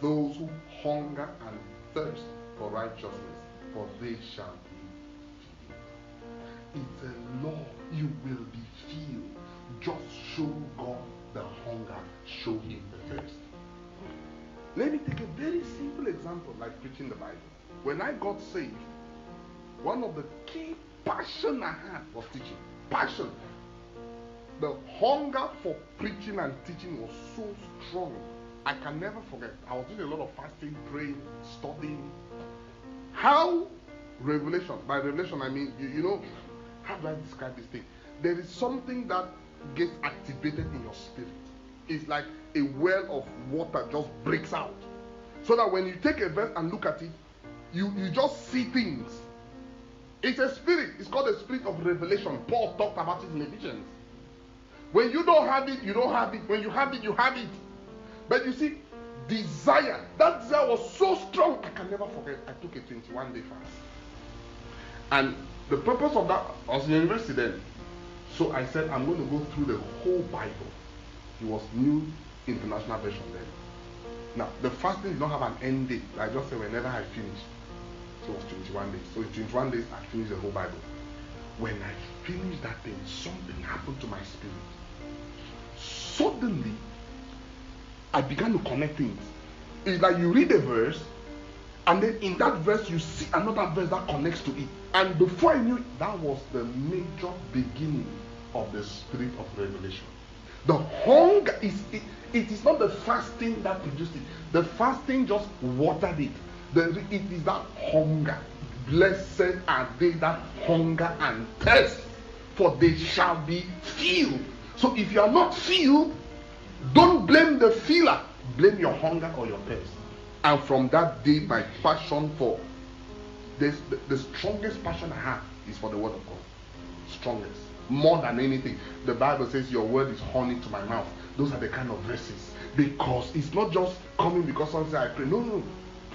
those who hunger and thirst for righteousness, for they shall be filled. It's a law. You will be filled. Just show God the hunger, show him the thirst. Let me take a very simple example, like preaching the Bible. When I got saved, one of the key passion I had was teaching. Passion. The hunger for preaching and teaching was so strong. I can never forget. I was doing a lot of fasting, praying, studying. How revelation, by revelation I mean, you know, how do I describe this thing? There is something that gets activated in your spirit. It's like a well of water just breaks out. So that when you take a verse and look at it, you just see things. It's a spirit. It's called the spirit of revelation. Paul talked about it in Ephesians. When you don't have it, you don't have it. When you have it, you have it. But you see, desire. That desire was so strong. I can never forget. I took a 21-day fast. And the purpose of that, I was in university then. So I said, I'm going to go through the whole Bible. It was New International Version then. Now, the fasting did not have an end date. I just said whenever I finished. So it was 21 days. So in 21 days, I finished the whole Bible. When I finished that thing, something happened to my spirit. Suddenly, I began to connect things. It's like you read a verse, and then in that verse, you see another verse that connects to it. And before I knew it, that was the major beginning of the spirit of revelation. The hunger it is not the fasting that produced it. The fasting just watered it. It is that hunger. Blessed are they that hunger and thirst, for they shall be filled. So if you are not filled, don't blame the filler. Blame your hunger or your thirst. And from that day, my passion for this, the strongest passion I have is for the word of God. Strongest. More than anything. The Bible says your word is honey to my mouth. Those are the kind of verses. Because it's not just coming because someone says I pray. No.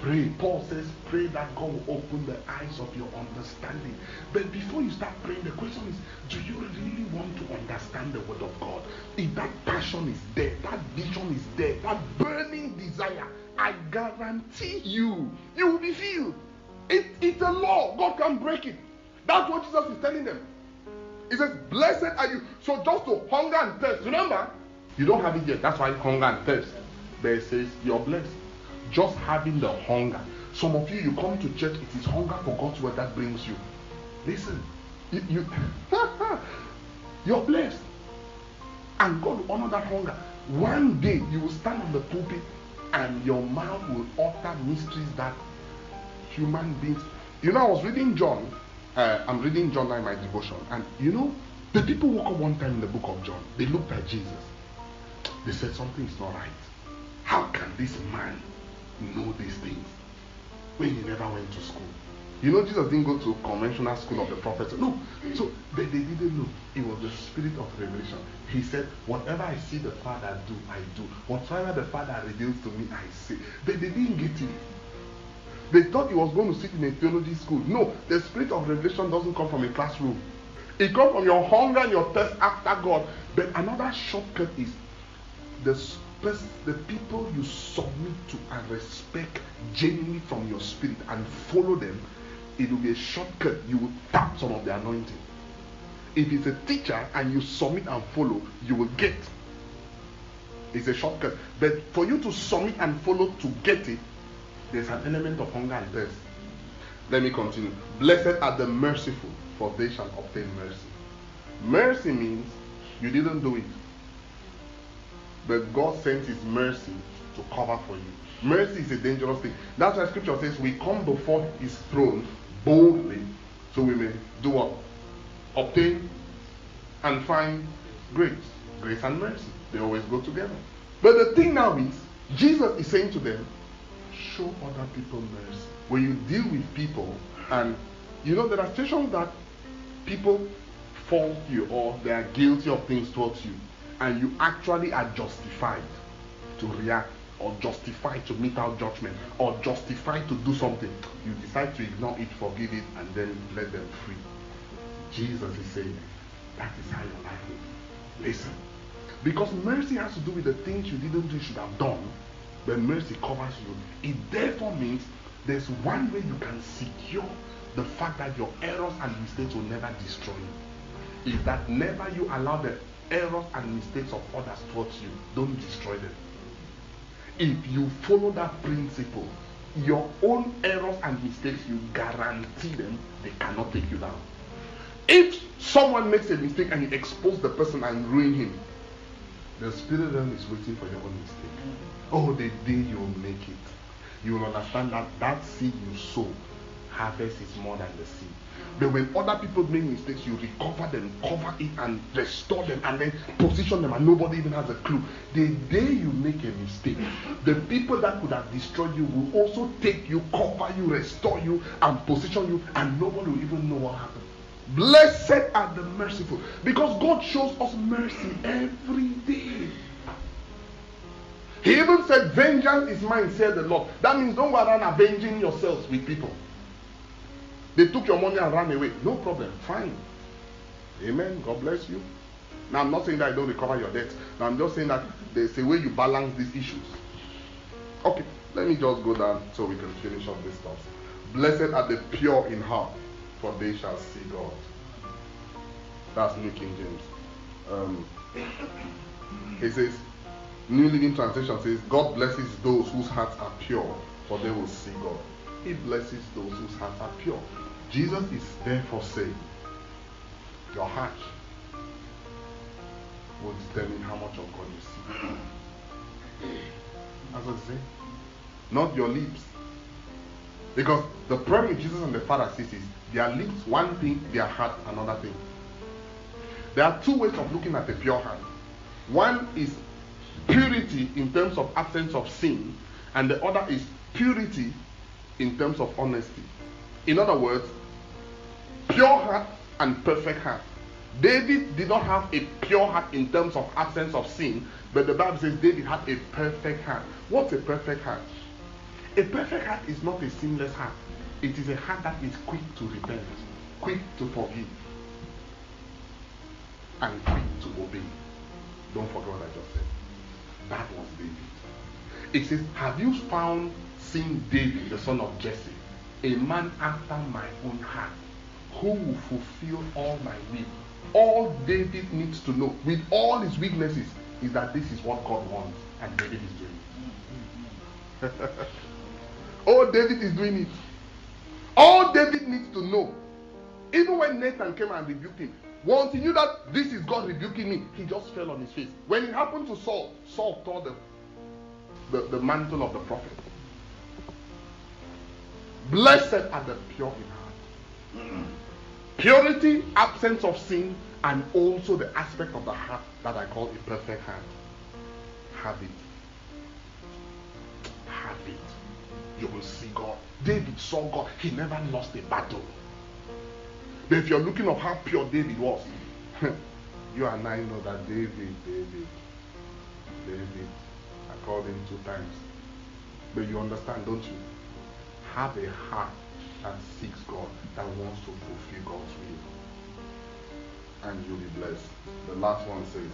Pray. Paul says pray that God will open the eyes of your understanding. But before you start praying, the question is, do you really want to understand the word of God? If that passion is there, that vision is there, that burning desire, I guarantee you will be filled. It's a law. God can't break it. That's what Jesus is telling them. He says, blessed are you. So just to hunger and thirst. Remember, you don't have it yet. That's why hunger and thirst. But it says, you're blessed. Just having the hunger. Some of you come to church, it is hunger for God's word that brings you. Listen, you're blessed. And God will honor that hunger. One day, you will stand on the pulpit and your mouth will utter mysteries that human beings. You know, I was reading John. I'm reading John now in my devotion. And you know, the people woke up one time in the book of John. They looked at Jesus. They said something is not right. How can this man know these things when he never went to school? You know, Jesus didn't go to conventional school of the prophets. No. So they didn't know. It was the spirit of revelation. He said, whatever I see the Father do, I do. Whatever the Father reveals to me, I say. But they didn't get it. They thought he was going to sit in a theology school. No, the spirit of revelation doesn't come from a classroom. It comes from your hunger and your thirst after God. But another shortcut is the people you submit to and respect genuinely from your spirit and follow them. It will be a shortcut. You will tap some of the anointing. If it's a teacher and you submit and follow, you will get. It's a shortcut. But for you to submit and follow to get it, there's an element of hunger and thirst. Let me continue. Blessed are the merciful, for they shall obtain mercy. Mercy means you didn't do it, but God sent his mercy to cover for you. Mercy is a dangerous thing. That's why scripture says we come before his throne boldly, so we may do what? Obtain and find grace. Grace and mercy, they always go together. But the thing now is, Jesus is saying to them, show other people mercy. When you deal with people, and you know there are situations that people fault you or they are guilty of things towards you, and you actually are justified to react, or justified to mete out judgment, or justified to do something. You decide to ignore it, forgive it, and then let them free. Jesus is saying that is how your life will be. Listen, because mercy has to do with the things you didn't do, you should have done. but mercy covers you. It therefore means there's one way you can secure the fact that your errors and mistakes will never destroy you. Is that never you allow the errors and mistakes of others towards you. Don't destroy them. If you follow that principle, your own errors and mistakes, you guarantee them, they cannot take you down. If someone makes a mistake and you expose the person and ruin him, the spirit realm is waiting for your own mistake. Oh, the day you will make it, you will understand that that seed you sow, harvest is more than the seed. But when other people make mistakes, you recover them, cover it, and restore them, and then position them, and nobody even has a clue. The day you make a mistake, the people that could have destroyed you will also take you, cover you, restore you, and position you, and nobody will even know what happened. Blessed are the merciful, because God shows us mercy every day. He even said, vengeance is mine, said the Lord. That means don't go around avenging yourselves with people. They took your money and ran away. No problem. Fine. Amen. God bless you. Now, I'm not saying that I don't recover your debt. Now, I'm just saying that there's a way you balance these issues. Okay. Let me just go down so we can finish up this stuff. Blessed are the pure in heart, for they shall see God. That's New King James. It says, New Living Translation says, God blesses those whose hearts are pure, for they will see God. He blesses those whose hearts are pure. Jesus is therefore saying, your heart will determine how much of God you see. That's what it says. Not your lips. Because the problem with Jesus and the Pharisees is their lips one thing, their heart another thing. There are two ways of looking at a pure heart. One is purity in terms of absence of sin, and the other is purity in terms of honesty. In other words, pure heart and perfect heart. David did not have a pure heart in terms of absence of sin, but the Bible says David had a perfect heart. What's a perfect heart? A perfect heart is not a sinless heart. It is a heart that is quick to repent, quick to forgive, and quick to obey. Don't forget what I just said. That was David. It says, have you found King David, the son of Jesse, a man after my own heart, who will fulfill all my will? All David needs to know, with all his weaknesses, is that this is what God wants, and David is doing it. Oh, David is doing it. All David needs to know, even when Nathan came and rebuked him, once he knew that this is God rebuking me, he just fell on his face. When it happened to Saul, Saul tore the mantle of the prophet. Blessed are the pure in heart. Purity, absence of sin, and also the aspect of the heart that I call a perfect heart. Have it. Have it. You will see God. David saw God. He never lost a battle. But if you're looking at how pure David was, you and I know that David, I called him 2 times. But you understand, don't you? Have a heart that seeks God, that wants to fulfill God's will. And you'll be blessed. The last one says,